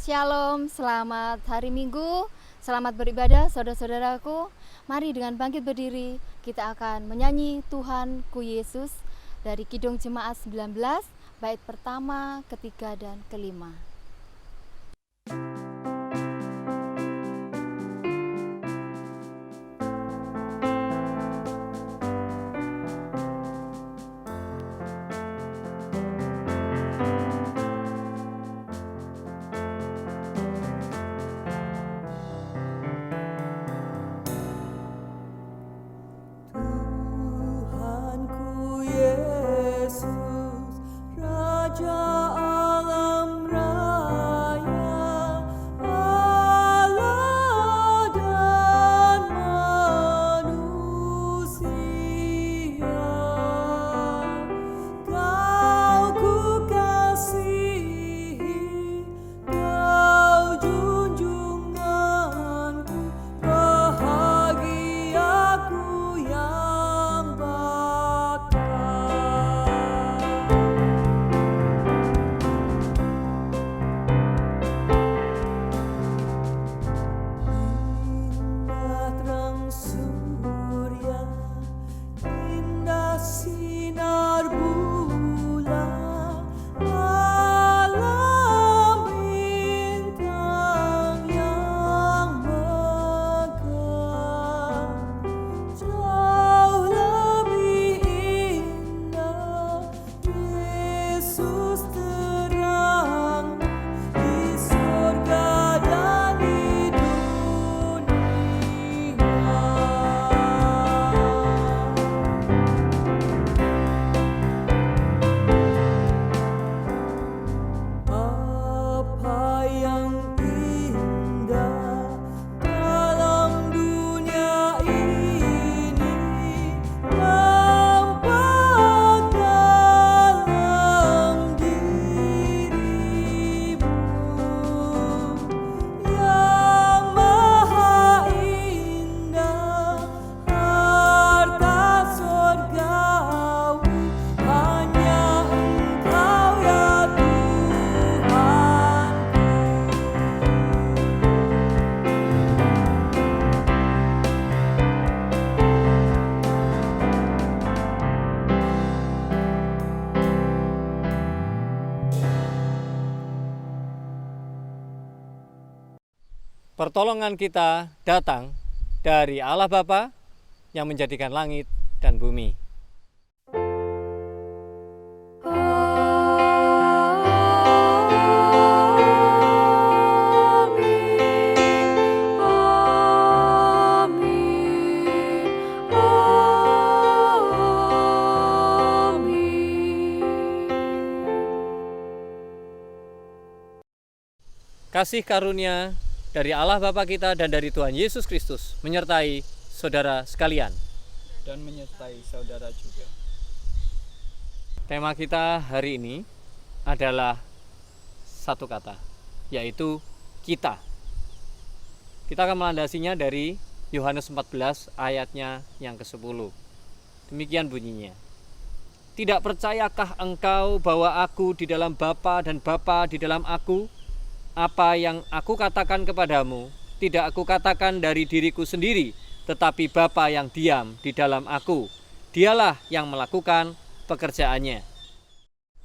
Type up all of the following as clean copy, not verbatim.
Shalom, selamat hari Minggu, selamat beribadah saudara-saudaraku. Mari dengan bangkit berdiri, kita akan menyanyi Tuhanku Yesus dari Kidung Jemaat 19, bait pertama, ketiga, dan kelima. Pertolongan kita datang dari Allah Bapa yang menjadikan langit dan bumi. Kasih karunia dari Allah Bapa kita dan dari Tuhan Yesus Kristus menyertai saudara sekalian. Dan menyertai saudara juga. Tema kita hari ini adalah satu kata, yaitu kita. Kita akan melandasinya dari Yohanes 14 ayatnya yang ke-10. Demikian bunyinya. Tidak percayakah engkau bahwa aku di dalam Bapa dan Bapa di dalam aku? Apa yang aku katakan kepadamu, tidak aku katakan dari diriku sendiri, tetapi Bapa yang diam di dalam aku. Dialah yang melakukan pekerjaannya.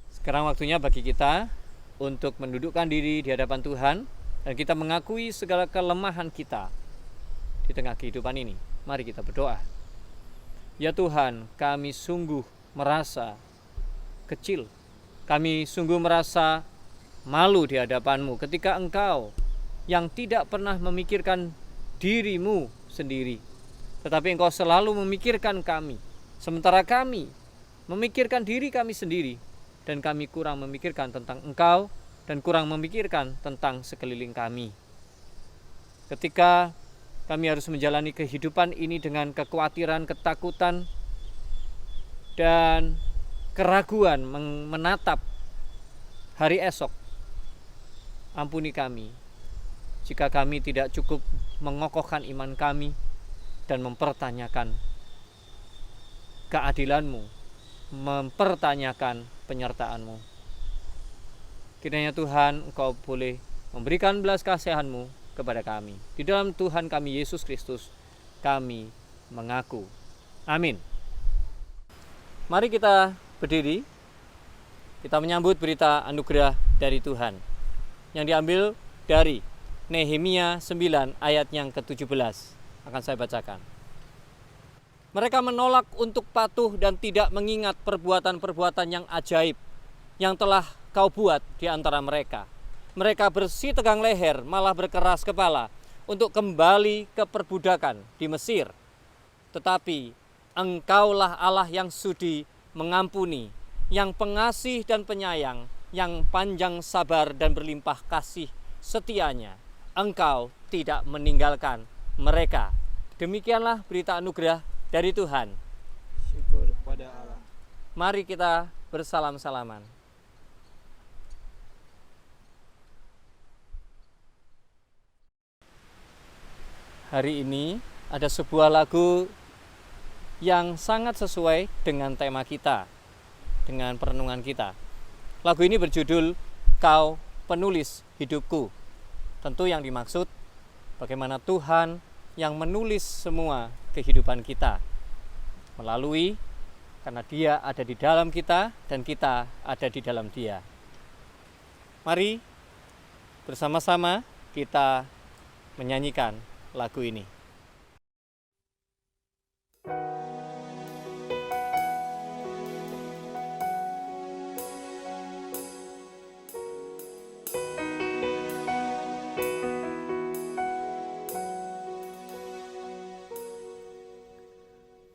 Sekarang waktunya bagi kita untuk mendudukkan diri di hadapan Tuhan, dan kita mengakui segala kelemahan kita di tengah kehidupan ini. Mari kita berdoa. Ya Tuhan, kami sungguh merasa kecil. Kami sungguh merasa malu di hadapan-Mu ketika Engkau yang tidak pernah memikirkan dirimu sendiri, tetapi Engkau selalu memikirkan kami, sementara kami memikirkan diri kami sendiri, dan kami kurang memikirkan tentang Engkau dan kurang memikirkan tentang sekeliling kami. Ketika kami harus menjalani kehidupan ini dengan kekhawatiran, ketakutan, dan keraguan menatap hari esok, ampuni kami jika kami tidak cukup mengokohkan iman kami dan mempertanyakan keadilan-Mu, mempertanyakan penyertaan-Mu. Kiranya Tuhan Engkau boleh memberikan belas kasihan-Mu kepada kami. Di dalam Tuhan kami Yesus Kristus kami mengaku. Amin. Mari kita berdiri. Kita menyambut berita anugerah dari Tuhan yang diambil dari Nehemia 9 ayat yang ke-17. Akan saya bacakan. Mereka menolak untuk patuh dan tidak mengingat perbuatan-perbuatan yang ajaib yang telah Kau buat di antara mereka. Mereka bersih tegang leher, malah berkeras kepala untuk kembali ke perbudakan di Mesir. Tetapi Engkaulah Allah yang sudi mengampuni, yang pengasih dan penyayang, yang panjang sabar dan berlimpah kasih setianya. Engkau tidak meninggalkan mereka. Demikianlah berita anugerah dari Tuhan. Syukur kepada Allah. Mari kita bersalam-salaman. Hari ini ada sebuah lagu yang sangat sesuai dengan tema kita, dengan perenungan kita. Lagu ini berjudul Kau Penulis Hidupku. Tentu yang dimaksud bagaimana Tuhan yang menulis semua kehidupan kita melalui, karena Dia ada di dalam kita dan kita ada di dalam Dia. Mari bersama-sama kita menyanyikan lagu ini.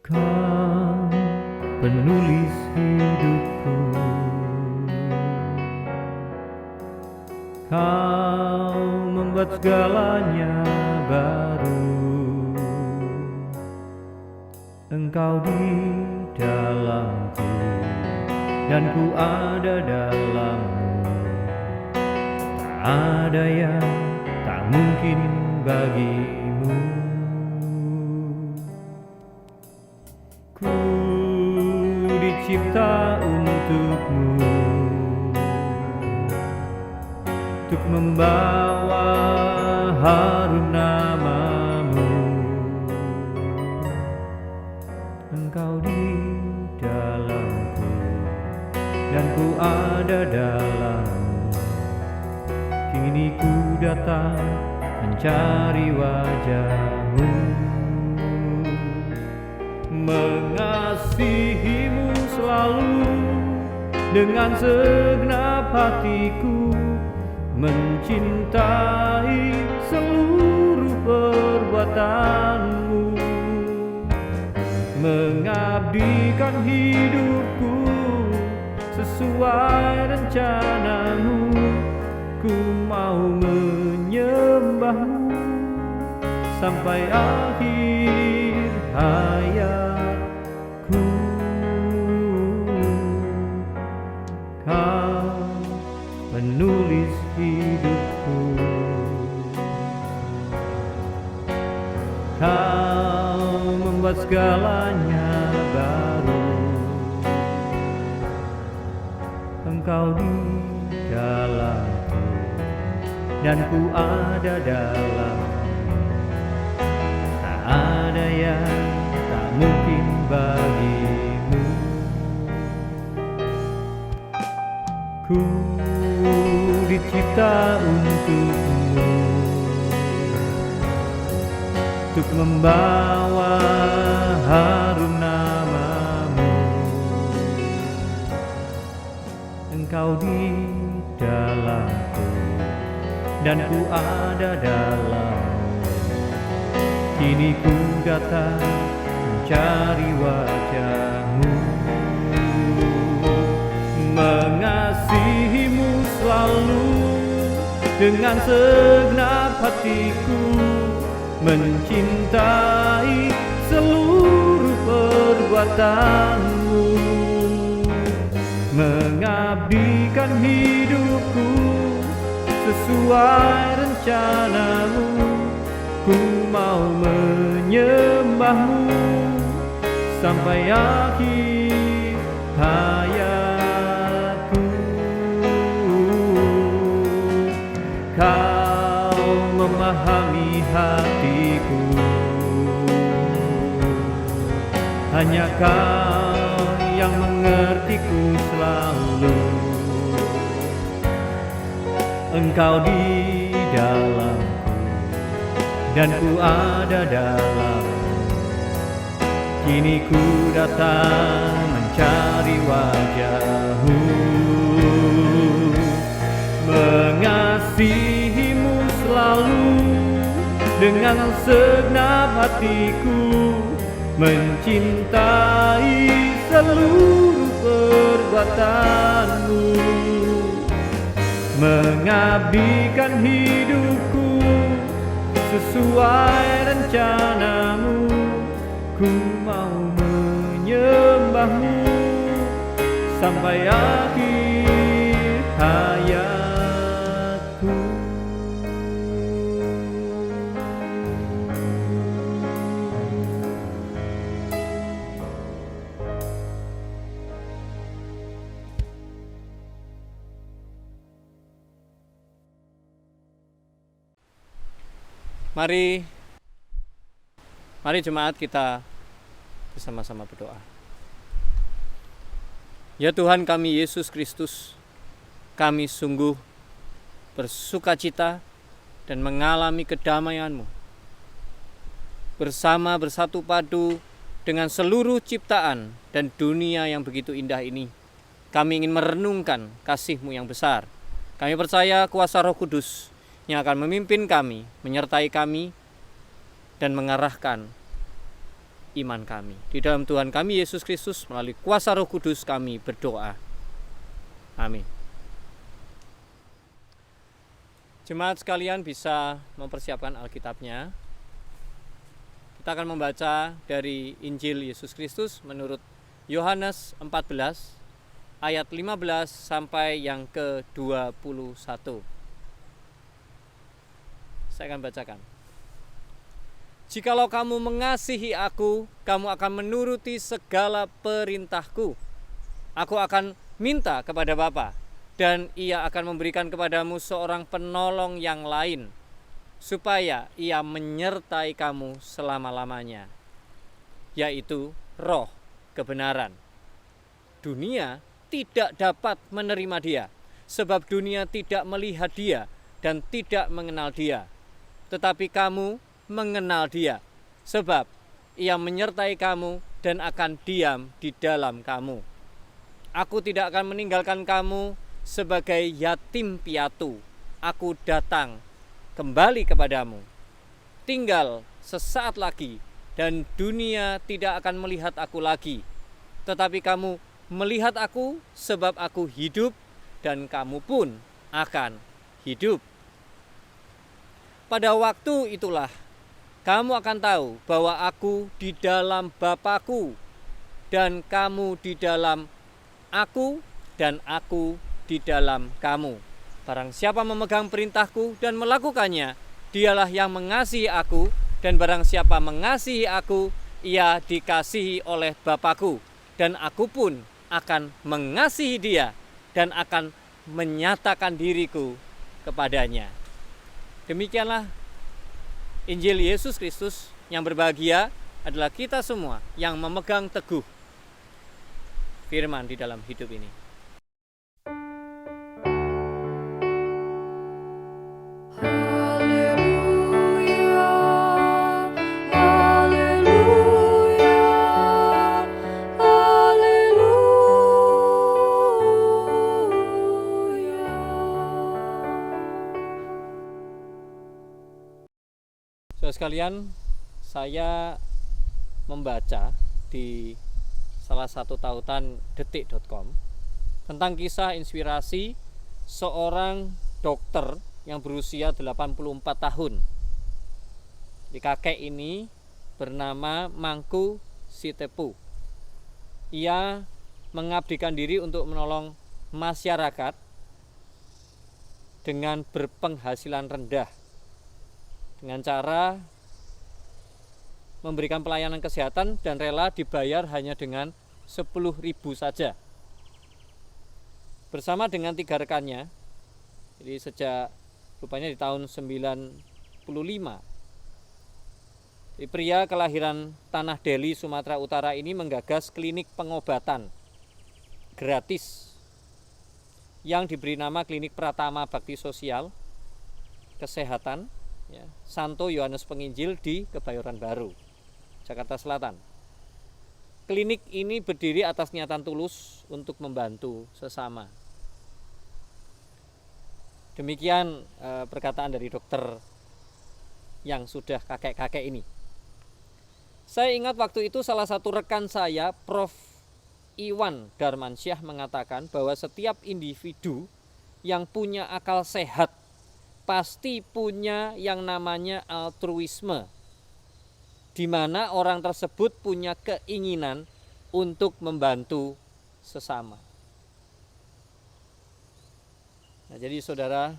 Kau penulis hidupku, Kau membuat segalanya baru. Engkau di dalamku dan ku ada dalammu. Tak ada yang tak mungkin bagimu. Ku dicipta untukmu, untuk membawa harum namamu. Engkau di dalamku dan ku ada dalammu. Kini ku datang mencari wajahmu, mengasihimu selalu dengan segenap hatiku, mencintai seluruh perbuatanmu, mengabdikan hidupku sesuai rencanamu. Ku mau menyembahmu sampai akhir hayatku. Kau penulis hidupku, Kau membuat segalanya baru. Engkau di dalamku dan ku ada dalammu. Tak ada yang tak mungkin bagimu. Ku dicipta untukmu, untuk membawa harum namamu. Engkau di dalamku dan ku ada dalammu. Kini ku datang mencari wajahmu, mengasihimu selalu dengan segenap hatiku, mencintai seluruh perbuatanmu, mengabdikan hidupku sesuai rencanamu. Ku mau menyembahmu sampai akhir hayatku. Kau hatiku. Hanya Kau yang mengertiku selalu. Engkau di dalamku dan ku ada dalammu. Kini ku datang mencari wajah-Mu, mengasihi-Mu selalu dengan segenap hatiku, mencintai seluruh perbuatan-Mu, mengabdikan hidupku sesuai rencana-Mu. Ku mau menyembah-Mu sampai akhir hayatku. Mari jemaat kita bersama-sama berdoa. Ya Tuhan kami Yesus Kristus, kami sungguh bersukacita dan mengalami kedamaian-Mu. Bersatu padu dengan seluruh ciptaan dan dunia yang begitu indah ini, kami ingin merenungkan kasih-Mu yang besar. Kami percaya kuasa Roh Kudus yang akan memimpin kami, menyertai kami, dan mengarahkan iman kami. Di dalam Tuhan kami Yesus Kristus, melalui kuasa Roh Kudus kami berdoa. Amin. Jemaat sekalian bisa mempersiapkan Alkitabnya. Kita akan membaca dari Injil Yesus Kristus menurut Yohanes 14 ayat 15 sampai yang ke-21. Saya akan bacakan. Jikalau kamu mengasihi aku, kamu akan menuruti segala perintahku. Aku akan minta kepada Bapa, dan Ia akan memberikan kepadamu seorang penolong yang lain, supaya Ia menyertai kamu selama-lamanya, yaitu Roh kebenaran. Dunia tidak dapat menerima Dia, sebab dunia tidak melihat Dia dan tidak mengenal Dia. Tetapi kamu mengenal Dia, sebab Ia menyertai kamu dan akan diam di dalam kamu. Aku tidak akan meninggalkan kamu sebagai yatim piatu. Aku datang kembali kepadamu. Tinggal sesaat lagi, dan dunia tidak akan melihat aku lagi. Tetapi kamu melihat aku, sebab aku hidup, dan kamu pun akan hidup. Pada waktu itulah kamu akan tahu bahwa aku di dalam Bapa-Ku, dan kamu di dalam aku, dan aku di dalam kamu. Barang siapa memegang perintahku dan melakukannya, dialah yang mengasihi aku, dan barang siapa mengasihi aku, ia dikasihi oleh Bapa-Ku, dan aku pun akan mengasihi dia, dan akan menyatakan diriku kepadanya. Demikianlah Injil Yesus Kristus. Yang berbahagia adalah kita semua yang memegang teguh firman di dalam hidup ini. Saudara sekalian, saya membaca di salah satu tautan detik.com tentang kisah inspirasi seorang dokter yang berusia 84 tahun. Di kakek ini bernama Mangku Sitepu. Ia mengabdikan diri untuk menolong masyarakat dengan berpenghasilan rendah, dengan cara memberikan pelayanan kesehatan dan rela dibayar hanya dengan 10.000 saja. Bersama dengan 3 rekannya, jadi sejak rupanya di tahun 95, Pria kelahiran Tanah Deli, Sumatera Utara ini menggagas klinik pengobatan gratis yang diberi nama Klinik Pratama Bakti Sosial Kesehatan ya, Santo Yohanes Penginjil di Kebayoran Baru, Jakarta Selatan. Klinik ini berdiri atas niatan tulus untuk membantu sesama. Demikian perkataan dari dokter yang sudah kakek-kakek ini. Saya ingat waktu itu salah satu rekan saya, Prof. Iwan Darmansyah, mengatakan bahwa setiap individu yang punya akal sehat pasti punya yang namanya altruisme, di mana orang tersebut punya keinginan untuk membantu sesama. Nah, jadi saudara,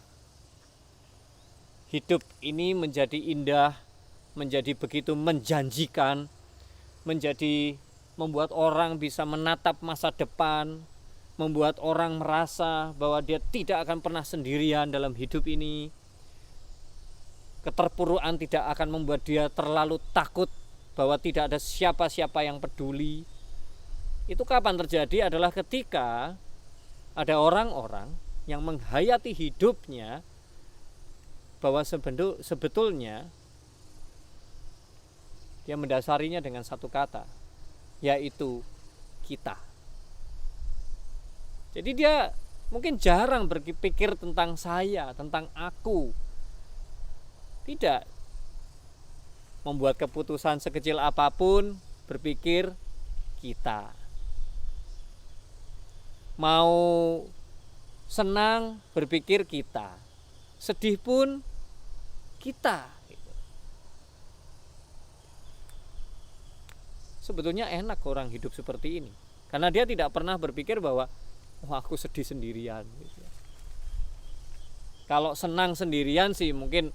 hidup ini menjadi indah, menjadi begitu menjanjikan, menjadi membuat orang bisa menatap masa depan, membuat orang merasa bahwa dia tidak akan pernah sendirian dalam hidup ini. Keterpurukan tidak akan membuat dia terlalu takut bahwa tidak ada siapa-siapa yang peduli. Itu kapan terjadi adalah ketika ada orang-orang yang menghayati hidupnya bahwa sebetulnya dia mendasarinya dengan satu kata, yaitu kita. Jadi dia mungkin jarang berpikir tentang saya, tentang aku. Tidak membuat keputusan sekecil apapun, berpikir kita. Mau senang, berpikir kita. Sedih pun kita. Sebetulnya enak orang hidup seperti ini, karena dia tidak pernah berpikir bahwa aku sedih sendirian. Kalau senang sendirian sih mungkin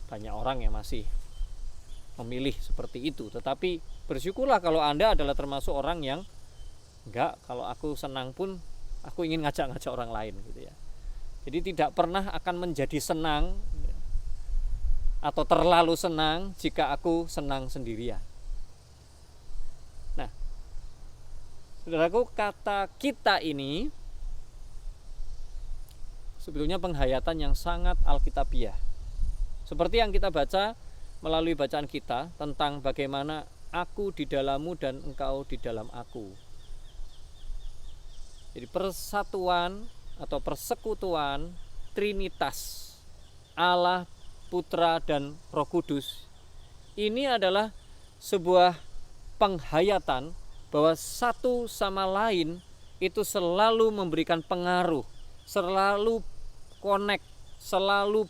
banyak orang yang masih memilih seperti itu. Tetapi bersyukurlah kalau Anda adalah termasuk orang yang enggak, kalau aku senang pun aku ingin ngajak-ngajak orang lain gitu ya. Jadi tidak pernah akan menjadi senang atau terlalu senang jika aku senang sendirian. Nah, saudaraku, kata kita ini sebetulnya penghayatan yang sangat alkitabiah. Seperti yang kita baca melalui bacaan kita tentang bagaimana aku di dalammu dan engkau di dalam aku. Jadi persatuan atau persekutuan Trinitas Allah, Putra, dan Roh Kudus ini adalah sebuah penghayatan bahwa satu sama lain itu selalu memberikan pengaruh, selalu connect, selalu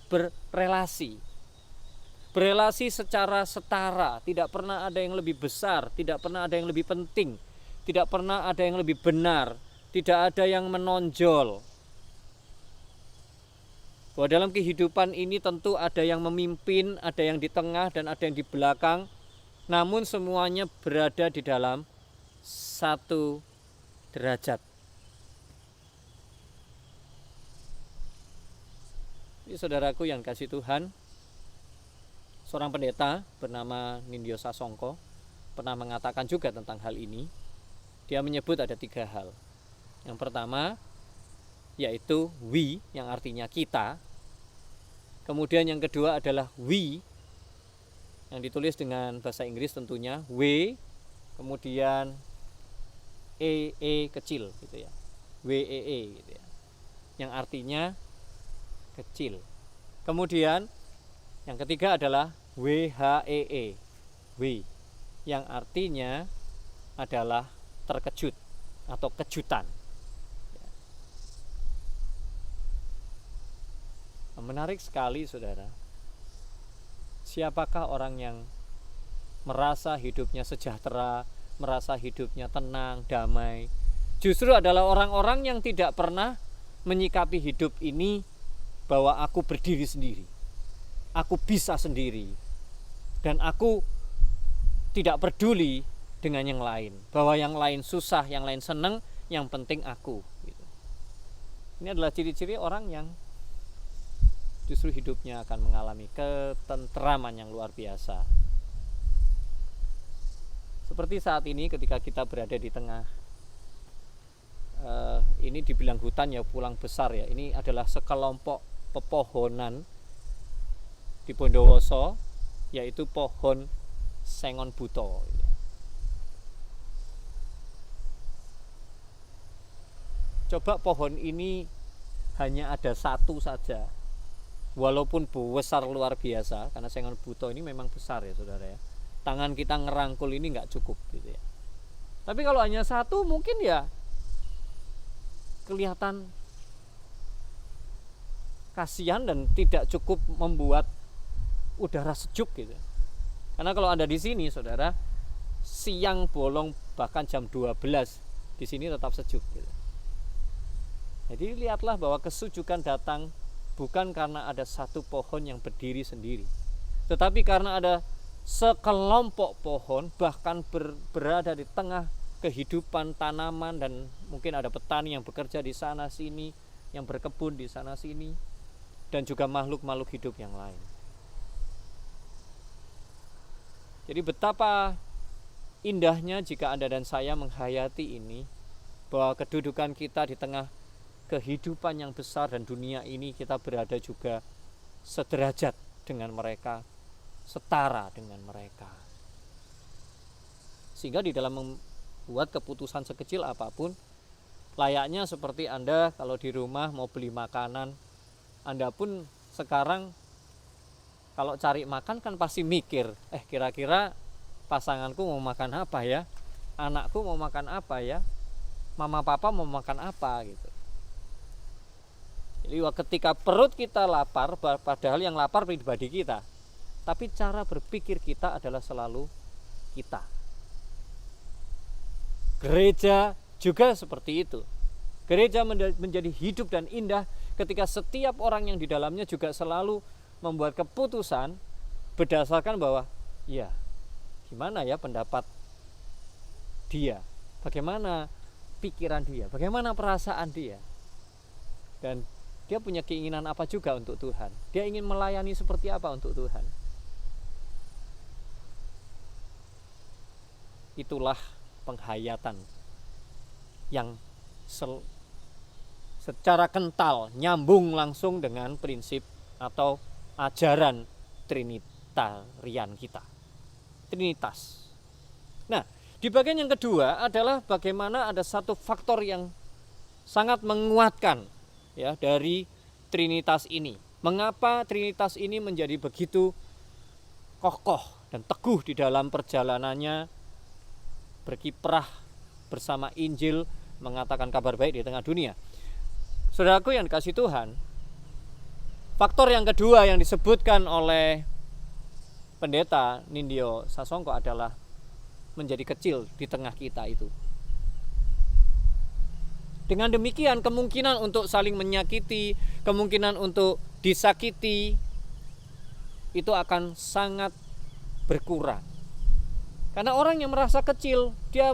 berrelasi secara setara. Tidak pernah ada yang lebih besar, tidak pernah ada yang lebih penting, tidak pernah ada yang lebih benar, tidak ada yang menonjol. Bahwa dalam kehidupan ini tentu ada yang memimpin, ada yang di tengah, dan ada yang di belakang. Namun semuanya berada di dalam satu derajat. Ini saudaraku yang kasih Tuhan, seorang pendeta bernama Nindyo Sasongko pernah mengatakan juga tentang hal ini. Dia menyebut ada 3 hal. Yang pertama yaitu we, yang artinya kita. Kemudian yang kedua adalah we, yang ditulis dengan bahasa Inggris tentunya, W, kemudian E kecil gitu ya, WEE gitu ya, yang artinya kecil. Kemudian yang ketiga adalah WHEE, W, yang artinya adalah terkejut atau kejutan. Menarik sekali saudara. Siapakah orang yang merasa hidupnya sejahtera, merasa hidupnya tenang, damai? Justru adalah orang-orang yang tidak pernah menyikapi hidup ini bahwa aku berdiri sendiri, aku bisa sendiri, dan aku tidak peduli dengan yang lain, bahwa yang lain susah, yang lain seneng, yang penting aku. Ini adalah ciri-ciri orang yang justru hidupnya akan mengalami ketentraman yang luar biasa. Seperti saat ini ketika kita berada di tengah ini dibilang hutan ya, pulang besar ya. Ini adalah sekelompok pepohonan di Bondowoso, yaitu pohon sengon buto. Coba pohon ini hanya ada satu saja, walaupun besar luar biasa, karena sengon buto ini memang besar ya saudara ya. Tangan kita ngerangkul ini nggak cukup gitu ya. Tapi kalau hanya satu mungkin ya kelihatan kasihan dan tidak cukup membuat udara sejuk gitu. Karena kalau Anda di sini saudara, siang bolong bahkan jam 12 di sini tetap sejuk gitu. Jadi lihatlah bahwa kesujukan datang bukan karena ada satu pohon yang berdiri sendiri, tetapi karena ada sekelompok pohon bahkan berada di tengah kehidupan tanaman, dan mungkin ada petani yang bekerja di sana sini, yang berkebun di sana sini, dan juga makhluk-makhluk hidup yang lain. Jadi betapa indahnya jika Anda dan saya menghayati ini, bahwa kedudukan kita di tengah kehidupan yang besar dan dunia ini, kita berada juga sederajat dengan mereka, setara dengan mereka. Sehingga di dalam membuat keputusan sekecil apapun, layaknya seperti Anda kalau di rumah mau beli makanan, Anda pun sekarang kalau cari makan kan pasti mikir, kira-kira pasanganku mau makan apa ya, anakku mau makan apa ya, mama papa mau makan apa gitu. Jadi ketika perut kita lapar, padahal yang lapar pribadi kita, tapi cara berpikir kita adalah selalu kita. Gereja juga seperti itu. Gereja menjadi hidup dan indah ketika setiap orang yang di dalamnya juga selalu membuat keputusan berdasarkan bahwa ya gimana ya pendapat dia, bagaimana pikiran dia, bagaimana perasaan dia, dan dia punya keinginan apa juga untuk Tuhan. Dia ingin melayani seperti apa untuk Tuhan. Itulah penghayatan yang secara kental nyambung langsung dengan prinsip atau ajaran Trinitarian kita, Trinitas. Nah, di bagian yang kedua adalah bagaimana ada satu faktor yang sangat menguatkan ya dari Trinitas ini. Mengapa Trinitas ini menjadi begitu kokoh dan teguh di dalam perjalanannya berkiprah bersama Injil, mengatakan kabar baik di tengah dunia. Saudaraku yang dikasihi Tuhan, faktor yang kedua yang disebutkan oleh pendeta Nindyo Sasongko adalah menjadi kecil di tengah kita itu. Dengan demikian kemungkinan untuk saling menyakiti, kemungkinan untuk disakiti itu akan sangat berkurang. Karena orang yang merasa kecil, dia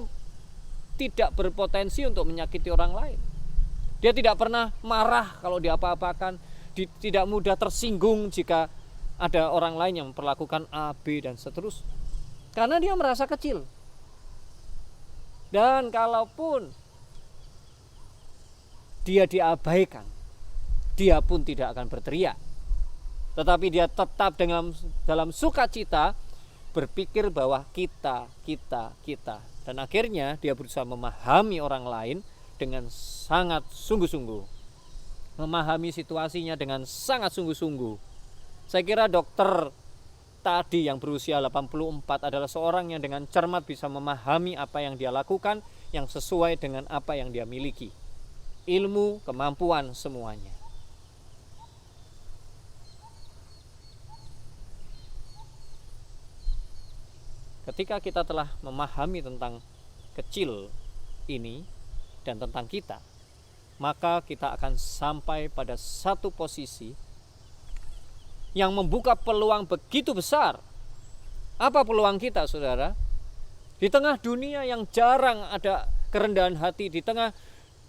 tidak berpotensi untuk menyakiti orang lain. Dia tidak pernah marah kalau diapa-apakan, tidak mudah tersinggung jika ada orang lain yang memperlakukan A, B, dan seterusnya. Karena dia merasa kecil. Dan kalaupun dia diabaikan, dia pun tidak akan berteriak, tetapi dia tetap dalam sukacita berpikir bahwa kita, dan akhirnya dia berusaha memahami orang lain dengan sangat sungguh-sungguh, memahami situasinya dengan sangat sungguh-sungguh. Saya kira dokter tadi yang berusia 84 adalah seorang yang dengan cermat bisa memahami apa yang dia lakukan yang sesuai dengan apa yang dia miliki. Ilmu, kemampuan, semuanya. Ketika kita telah memahami tentang kecil ini dan tentang kita, maka kita akan sampai pada satu posisi yang membuka peluang begitu besar. Apa peluang kita, saudara? Di tengah dunia yang jarang ada kerendahan hati, di tengah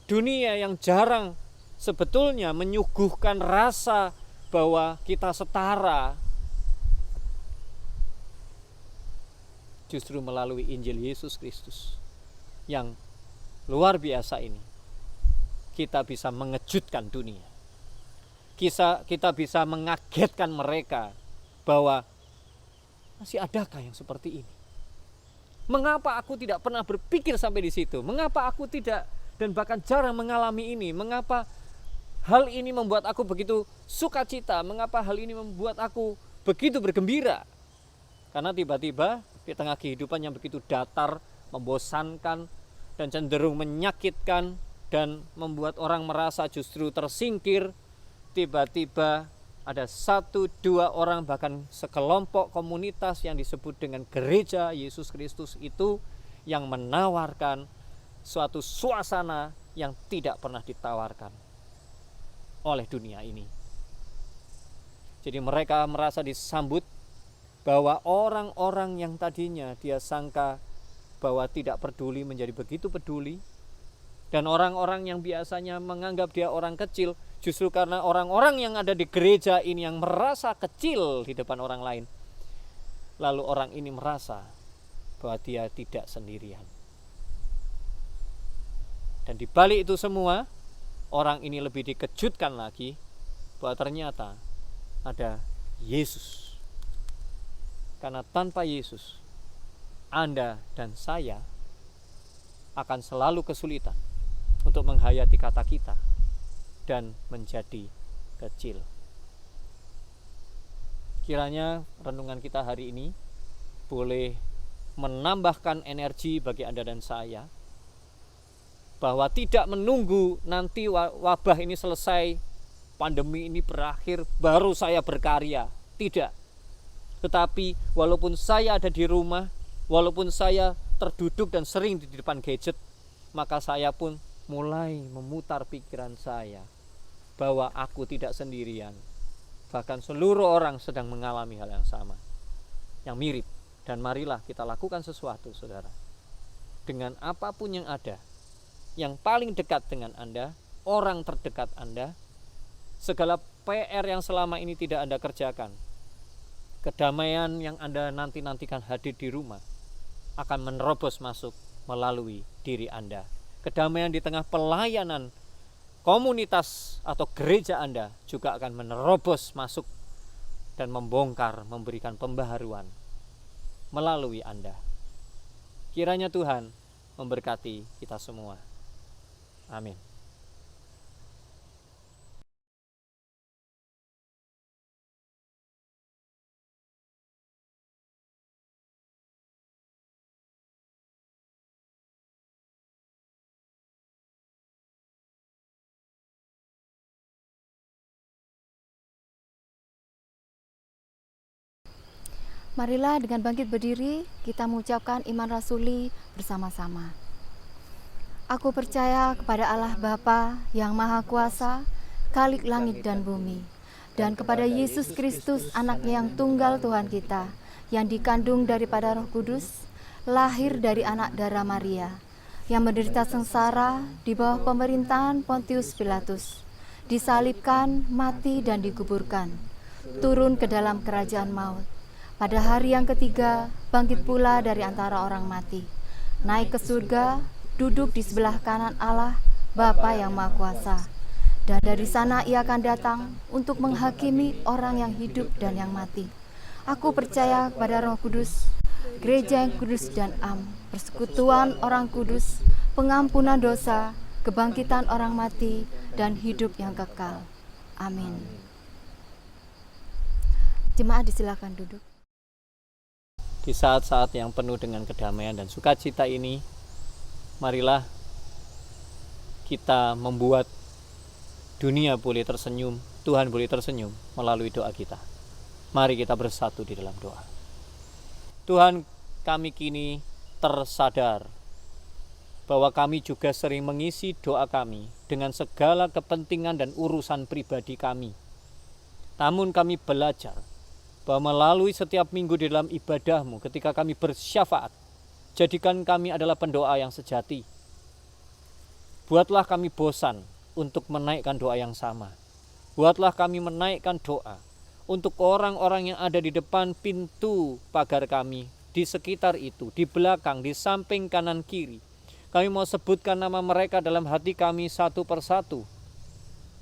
dunia yang jarang sebetulnya menyuguhkan rasa bahwa kita setara, justru melalui Injil Yesus Kristus yang luar biasa ini, kita bisa mengejutkan dunia. Kita bisa mengagetkan mereka bahwa masih adakah yang seperti ini? Mengapa aku tidak pernah berpikir sampai di situ? Mengapa aku tidak dan bahkan jarang mengalami ini? Mengapa hal ini membuat aku begitu sukacita? Mengapa hal ini membuat aku begitu bergembira? Karena tiba-tiba di tengah kehidupan yang begitu datar, membosankan, dan cenderung menyakitkan, dan membuat orang merasa justru tersingkir, tiba-tiba ada 1-2 orang, bahkan sekelompok komunitas yang disebut dengan gereja Yesus Kristus itu yang menawarkan suatu suasana yang tidak pernah ditawarkan oleh dunia ini. Jadi mereka merasa disambut bahwa orang-orang yang tadinya dia sangka bahwa tidak peduli menjadi begitu peduli, dan orang-orang yang biasanya menganggap dia orang kecil, justru karena orang-orang yang ada di gereja ini yang merasa kecil di depan orang lain, lalu orang ini merasa bahwa dia tidak sendirian. Dan di balik itu semua, orang ini lebih dikejutkan lagi bahwa ternyata ada Yesus. Karena tanpa Yesus, Anda dan saya akan selalu kesulitan untuk menghayati kata kita dan menjadi kecil. Kiranya renungan kita hari ini boleh menambahkan energi bagi Anda dan saya, bahwa tidak menunggu nanti wabah ini selesai, pandemi ini berakhir, baru saya berkarya. Tidak. Tetapi walaupun saya ada di rumah, walaupun saya terduduk dan sering di depan gadget, maka saya pun mulai memutar pikiran saya bahwa aku tidak sendirian. Bahkan seluruh orang sedang mengalami hal yang sama, yang mirip. Dan marilah kita lakukan sesuatu, saudara, dengan apapun yang ada, yang paling dekat dengan Anda, orang terdekat Anda, segala PR yang selama ini tidak Anda kerjakan, kedamaian yang Anda nantikan hadir di rumah akan menerobos masuk melalui diri Anda. Kedamaian di tengah pelayanan komunitas atau gereja Anda juga akan menerobos masuk dan membongkar, memberikan pembaharuan melalui Anda. Kiranya Tuhan memberkati kita semua. Amin. Marilah dengan bangkit berdiri, kita mengucapkan iman rasuli bersama-sama. Aku percaya kepada Allah Bapa yang Maha Kuasa, Khalik langit dan bumi, dan kepada Yesus Kristus, anaknya yang tunggal Tuhan kita, yang dikandung daripada Roh Kudus, lahir dari anak darah Maria, yang menderita sengsara di bawah pemerintahan Pontius Pilatus, disalibkan, mati dan dikuburkan, turun ke dalam kerajaan maut. Pada hari yang ketiga, bangkit pula dari antara orang mati, naik ke surga, duduk di sebelah kanan Allah, Bapa yang Maha Kuasa. Dan dari sana ia akan datang untuk menghakimi orang yang hidup dan yang mati. Aku percaya kepada Roh Kudus, gereja yang kudus dan am, persekutuan orang kudus, pengampunan dosa, kebangkitan orang mati, dan hidup yang kekal. Amin. Jemaat disilakan duduk. Di saat-saat yang penuh dengan kedamaian dan sukacita ini, marilah kita membuat dunia boleh tersenyum, Tuhan boleh tersenyum melalui doa kita. Mari kita bersatu di dalam doa. Tuhan, kami kini tersadar bahwa kami juga sering mengisi doa kami dengan segala kepentingan dan urusan pribadi kami. Namun kami belajar bahwa melalui setiap minggu di dalam ibadah-Mu, ketika kami bersyafaat, jadikan kami adalah pendoa yang sejati. Buatlah kami bosan untuk menaikkan doa yang sama. Buatlah kami menaikkan doa untuk orang-orang yang ada di depan pintu pagar kami, di sekitar itu, di belakang, di samping, kanan, kiri. Kami mau sebutkan nama mereka dalam hati kami satu persatu.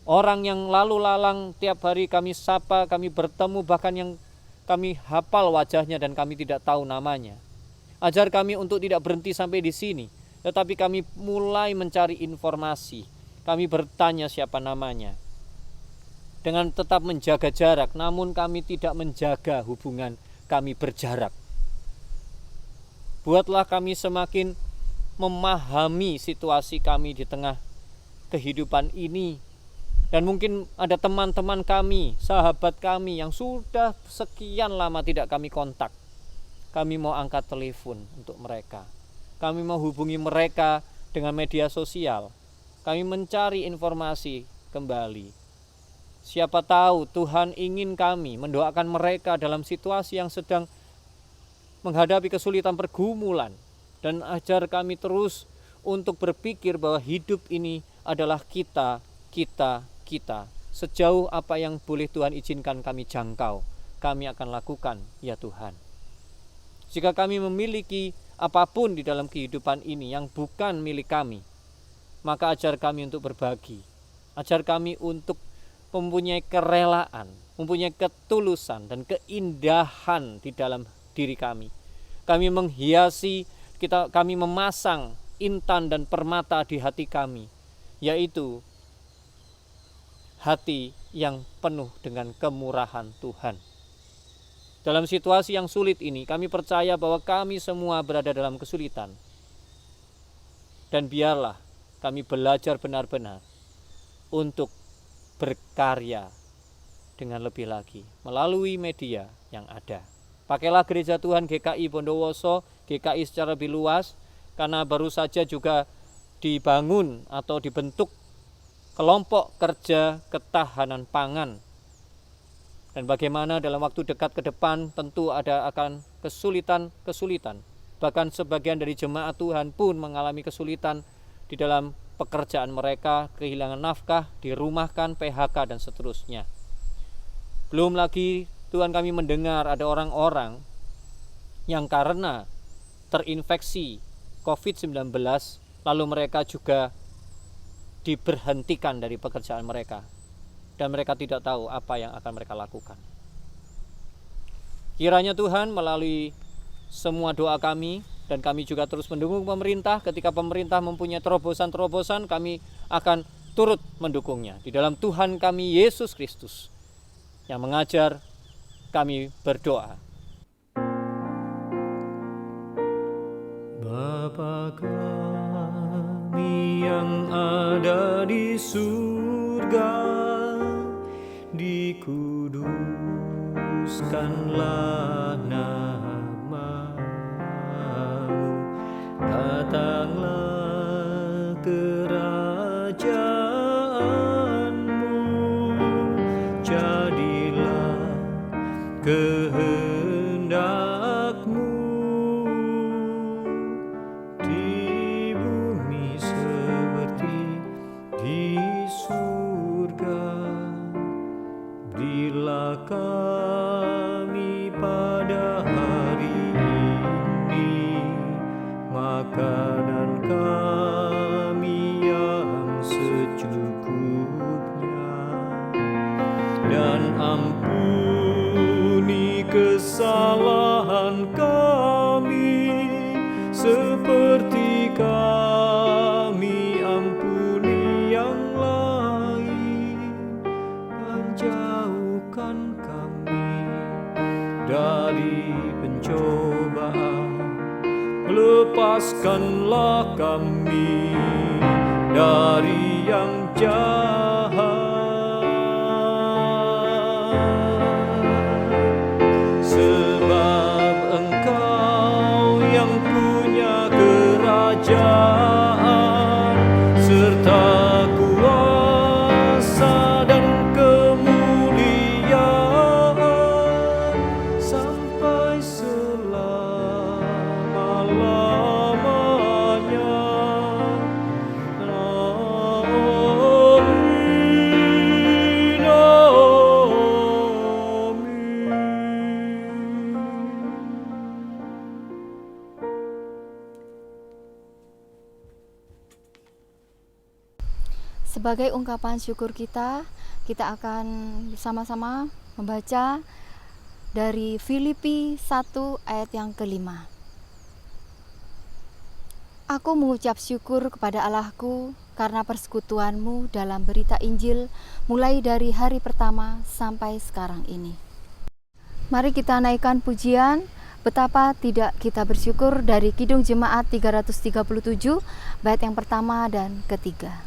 Orang yang lalu lalang tiap hari kami sapa, kami bertemu, bahkan yang kami hafal wajahnya dan kami tidak tahu namanya. Ajar kami untuk tidak berhenti sampai di sini, tetapi kami mulai mencari informasi. Kami bertanya siapa namanya. Dengan tetap menjaga jarak, namun kami tidak menjaga hubungan kami berjarak. Buatlah kami semakin memahami situasi kami di tengah kehidupan ini. Dan mungkin ada teman-teman kami, sahabat kami yang sudah sekian lama tidak kami kontak. Kami mau angkat telepon untuk mereka. Kami mau hubungi mereka dengan media sosial. Kami mencari informasi kembali. Siapa tahu Tuhan ingin kami mendoakan mereka dalam situasi yang sedang menghadapi kesulitan pergumulan, dan ajar kami terus untuk berpikir bahwa hidup ini adalah kita. Sejauh apa yang boleh Tuhan izinkan kami jangkau, kami akan lakukan, ya Tuhan. Jika kami memiliki apapun di dalam kehidupan ini yang bukan milik kami, maka ajar kami untuk berbagi. Ajar kami untuk mempunyai kerelaan, mempunyai ketulusan dan keindahan di dalam diri kami. Kami menghiasi, kami memasang intan dan permata di hati kami, yaitu hati yang penuh dengan kemurahan Tuhan. Dalam situasi yang sulit ini, kami percaya bahwa kami semua berada dalam kesulitan. Dan biarlah kami belajar benar-benar untuk berkarya dengan lebih lagi melalui media yang ada. Pakailah Gereja Tuhan GKI Bondowoso, GKI secara lebih luas, karena baru saja juga dibangun atau dibentuk kelompok kerja ketahanan pangan. Dan bagaimana dalam waktu dekat ke depan tentu akan kesulitan. Bahkan sebagian dari jemaat Tuhan pun mengalami kesulitan di dalam pekerjaan mereka, kehilangan nafkah, dirumahkan, PHK dan seterusnya. Belum lagi Tuhan, kami mendengar ada orang-orang yang karena terinfeksi COVID-19 lalu mereka juga diberhentikan dari pekerjaan mereka dan mereka tidak tahu apa yang akan mereka lakukan. Kiranya Tuhan melalui semua doa kami, dan kami juga terus mendukung pemerintah. Ketika pemerintah mempunyai terobosan-terobosan, kami akan turut mendukungnya. Di dalam Tuhan kami Yesus Kristus yang mengajar, kami berdoa. Bapa kami yang ada di surga, dikuduskanlah nama-Mu, datanglah kerajaan-Mu, jadilah kehendak-Mu di bumi seperti di surga. Berilah kami pada hari ini makanan kami yang secukupnya, dan ampuni kesalahan kami seperti kami ampuni yang lain, dan jauhkan kami dari pencobaan, lepaskanlah kami dari yang jahat. Sebab Engkau yang punya kerajaan serta kuasa dan kemuliaan sampai selama-lamanya. Amin. sebagai ungkapan syukur kita akan bersama-sama membaca dari Filipi 1 ayat yang kelima. Aku mengucap syukur kepada Allahku karena persekutuanmu dalam berita Injil mulai dari hari pertama sampai sekarang ini. Mari kita naikkan pujian, betapa tidak kita bersyukur dari Kidung Jemaat 337, bait yang pertama dan ketiga.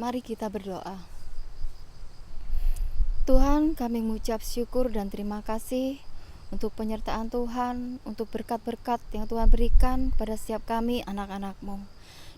Mari kita berdoa. Tuhan, kami mengucap syukur dan terima kasih untuk penyertaan Tuhan, untuk berkat-berkat yang Tuhan berikan pada setiap kami anak-anak-Mu.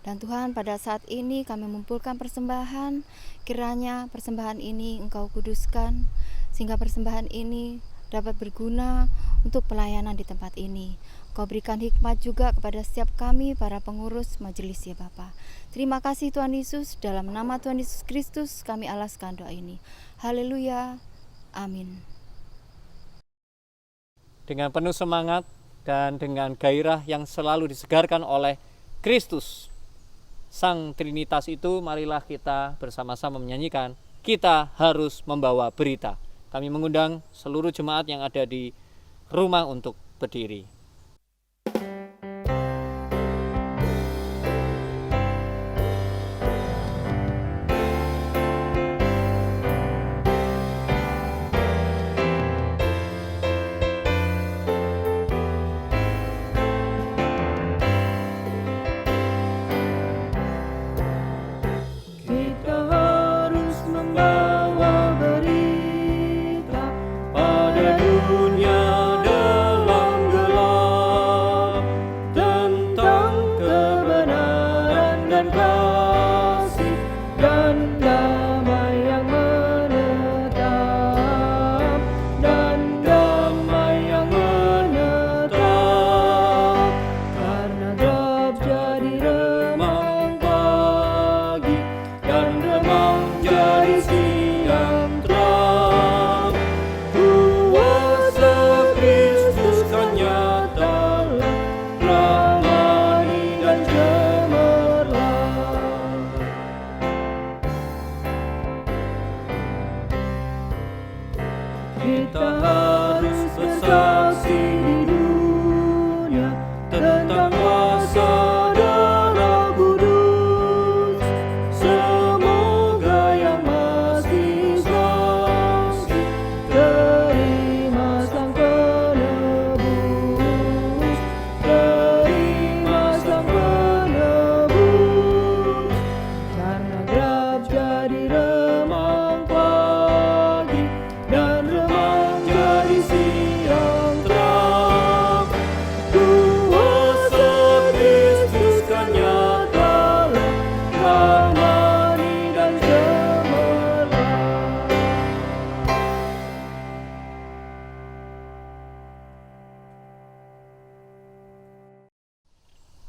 Dan Tuhan, pada saat ini kami mengumpulkan persembahan, kiranya persembahan ini Engkau kuduskan, sehingga persembahan ini dapat berguna untuk pelayanan di tempat ini. Kau berikan hikmat juga kepada setiap kami para pengurus majelis ya Bapa. Terima kasih Tuhan Yesus, dalam nama Tuhan Yesus Kristus kami alaskan doa ini. Haleluya, amin. Dengan penuh semangat dan dengan gairah yang selalu disegarkan oleh Kristus, Sang Trinitas itu, marilah kita bersama-sama menyanyikan, kita harus membawa berita. Kami mengundang seluruh jemaat yang ada di rumah untuk berdiri. Kita harus membawa berita pada dunia dalam gelap.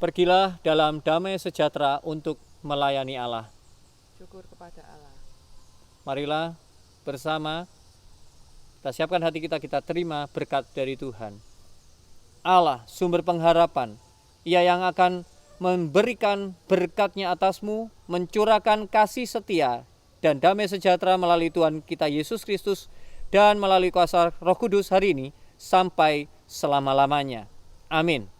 Pergilah dalam damai sejahtera untuk melayani Allah. Syukur kepada Allah. Marilah bersama kita siapkan hati kita, kita terima berkat dari Tuhan. Allah, sumber pengharapan, Ia yang akan memberikan berkat-Nya atasmu, mencurahkan kasih setia dan damai sejahtera melalui Tuhan kita Yesus Kristus dan melalui kuasa Roh Kudus hari ini sampai selama-lamanya. Amin.